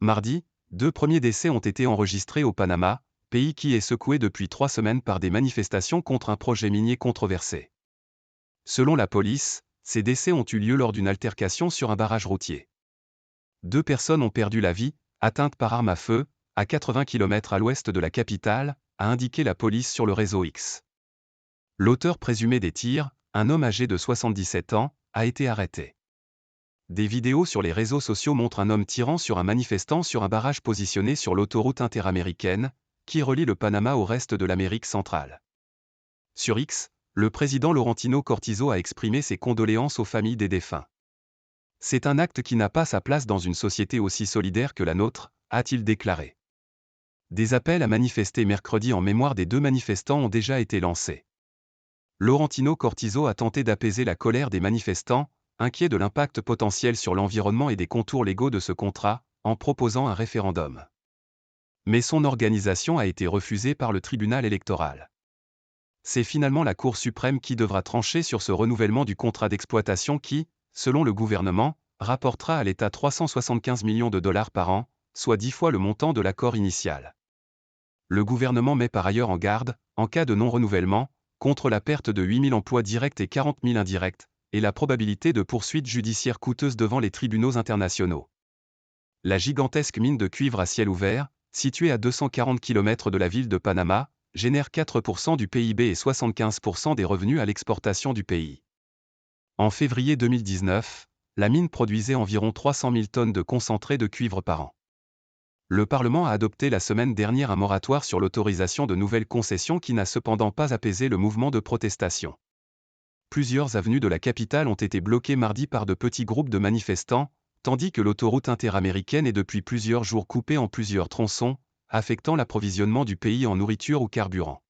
Mardi, 2 premiers décès ont été enregistrés au Panama, pays qui est secoué depuis 3 semaines par des manifestations contre un projet minier controversé. Selon la police, ces décès ont eu lieu lors d'une altercation sur un barrage routier. 2 personnes ont perdu la vie, atteintes par arme à feu, à 80 km à l'ouest de la capitale, a indiqué la police sur le réseau X. L'auteur présumé des tirs, un homme âgé de 77 ans, a été arrêté. Des vidéos sur les réseaux sociaux montrent un homme tirant sur un manifestant sur un barrage positionné sur l'autoroute interaméricaine, qui relie le Panama au reste de l'Amérique centrale. Sur X, le président Laurentino Cortizo a exprimé ses condoléances aux familles des défunts. C'est un acte qui n'a pas sa place dans une société aussi solidaire que la nôtre, a-t-il déclaré. Des appels à manifester mercredi en mémoire des 2 manifestants ont déjà été lancés. Laurentino Cortizo a tenté d'apaiser la colère des manifestants, inquiets de l'impact potentiel sur l'environnement et des contours légaux de ce contrat, en proposant un référendum. Mais son organisation a été refusée par le tribunal électoral. C'est finalement la Cour suprême qui devra trancher sur ce renouvellement du contrat d'exploitation qui, selon le gouvernement, rapportera à l'État 375 millions de dollars par an, soit 10 fois le montant de l'accord initial. Le gouvernement met par ailleurs en garde, en cas de non-renouvellement, contre la perte de 8 000 emplois directs et 40 000 indirects, et la probabilité de poursuites judiciaires coûteuses devant les tribunaux internationaux. La gigantesque mine de cuivre à ciel ouvert, située à 240 km de la ville de Panama, génère 4% du PIB et 75% des revenus à l'exportation du pays. En février 2019, la mine produisait environ 300 000 tonnes de concentré de cuivre par an. Le Parlement a adopté la semaine dernière un moratoire sur l'autorisation de nouvelles concessions qui n'a cependant pas apaisé le mouvement de protestation. Plusieurs avenues de la capitale ont été bloquées mardi par de petits groupes de manifestants, tandis que l'autoroute interaméricaine est depuis plusieurs jours coupée en plusieurs tronçons, affectant l'approvisionnement du pays en nourriture ou carburant.